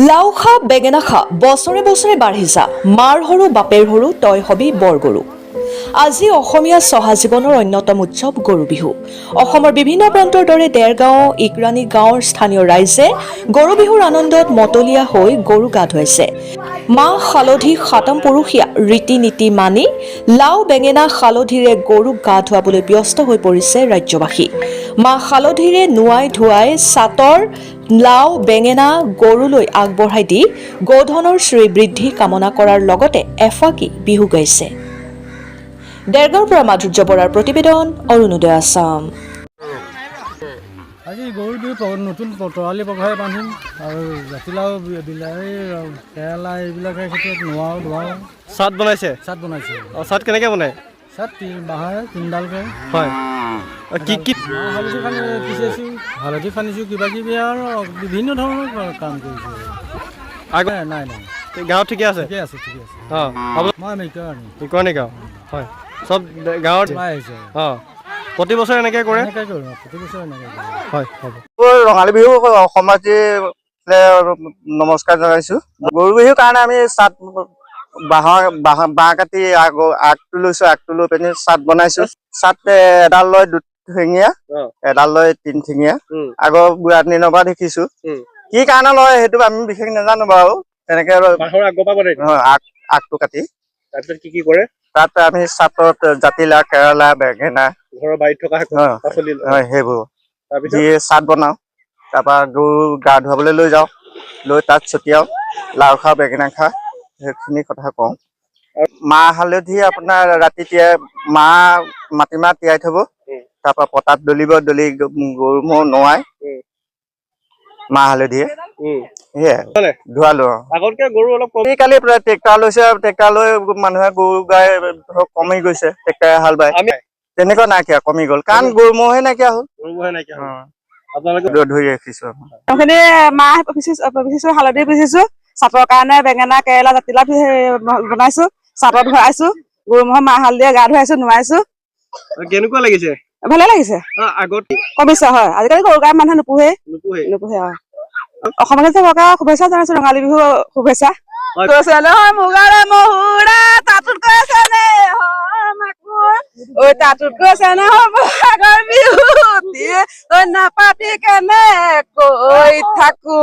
লাও খা বেঙেনা খা বছৰে বছৰে বাঢ়ি যা মাৰ সৰু বাপেৰ সৰু তই হবি বৰ গৰু। আজি অসমীয়া চহা জীৱনৰ অন্যতম উৎসৱ গৰু বিহু। অসমৰ বিভিন্ন প্ৰান্তৰ দৰে দেৰগাঁও ইকৰাণী গাঁৱৰ স্থানীয় ৰাইজে গৰু বিহুৰ আনন্দত মতলীয়া হৈ গৰু গা ধুৱাইছে। মাহ হালধি সাতম পুৰুষীয়া ৰীতি নীতি মানি লাও বেঙেনা হালধিৰে গৰুক গা ধুৱাবলৈ ব্যস্ত হৈ পৰিছে ৰাজ্যবাসী। মাহ হালধিৰে নোৱাই ধুৱাই চাটৰ লাও বেঙেনা গৰুলৈ আগবঢ়াই দি গোধনৰ শ্ৰীবৃদ্ধি কামনা কৰাৰ লগতে এফাকি বিহু গাইছে। দেৰগাঁৱৰ পৰা মাধুৰ্য বৰাৰ প্ৰতিবেদন, অৰুণোদয় আছাম। আজি গৰু বিহু নতুন তৰালি পঘাৰে বান্ধিম আৰু জাতিলাও বিলাহী কেৰেলা এইবিলাকৰ ক্ষেত্ৰত নোৱাও ধোৱাওঁ। চাট বনাইছে? চাট বনাইছে। অঁ, চাট কেনেকৈ বনায়? চাট বাঁহেৰে তিনিডালকৈ। হয়, কি কি হালধি পিচাইছোঁ, হালধি খান্দিছোঁ, কিবা কিবি আৰু বিভিন্ন ধৰণৰ কাম কৰিছোঁ। নাই গাঁৱত ঠিকে আছে? ঠিকে আছে, ঠিকে আছে। অঁ, মই ইকৰাণী গাঁও। হয়, চব গাঁৱত আহিছে। অঁ, প্ৰতি বছৰে এনেকৈ কৰে? এনেকৈ কৰোঁ, প্ৰতি বছৰে এনেকৈ কৰোঁ। হয়, হ'ব। ৰঙালী বিহু সমাজে নমস্কাৰ জনাইছো। গৰু বিহুৰ কাৰণে আমি চাট বাঁহ কাটি আগটো লৈছো, আগটো লৈ পিনি চাট বনাইছো। চাট এডাল লয় দুঠেঙীয়া, এডাল লয় তিনিঠেঙীয়া। আগৰ বুঢ়া দিনৰ পৰা দেখিছো। কি কাৰণে লয় সেইটো আমি বিশেষ নাজানো বাৰু। তেনেকে আগটো কাটি তাৰপিছত কি কি কৰে? তাত আমি চাটত জাতিলাও কেৰেলা বেঙেনা ঘৰৰ বাৰীত থকা পাচলি সেইবোৰ দি চাট বনাও। তাৰপৰা গৰু গা ধুৱাবলৈ লৈ যাওঁ, লৈ তাত ছটিয়াও লাও খা বেঙেনা খা সেইখিনি কথা কওঁ। মাহ হালধি আপোনাৰ ৰাতি মাটিমাহ তিয়াই থব, তাৰপৰা পতাত দলিব, দলি গৰু ম'হ নোৱাই মাহ হালধিয়ে সেয়াই ধোৱালো। আগতকে গৰু অলপ কালি প্ৰায় ট্ৰেক্টাৰ লৈছে, ট্ৰেক্টাৰ লৈ মানুহে গৰু গাই ধৰক কমি গৈছে, ট্ৰেক্টাৰে হাল বাই তেনেকুৱা নাইকিয়া কমি গ'ল, কাৰণ গৰু ম'হে নাইকিয়া হ'ল। ধৰি ৰাখিছো সেইখিনি মাহ পিচিছো, হালধি পিচিছো, চাটৰ কাৰণে বেঙেনা কেৰেলা জাতিলাও বনাইছো, চাটত ভৰাইছো, গৰু ম'হৰ মাহ হালধিৰে গা ধুৱাইছো, নোৱাইছো। কেনেকুৱা লাগিছে? ভালে লাগিছে। আগত কমিছে, হয়। আজিকালি গৰু গাই মানুহে নোপোহে। অসমীয়া চবকে শুভেচ্ছা জনাইছো, ৰঙালী বিহু শুভেচ্ছা। নাপাতি কেনে কৈ থাকো।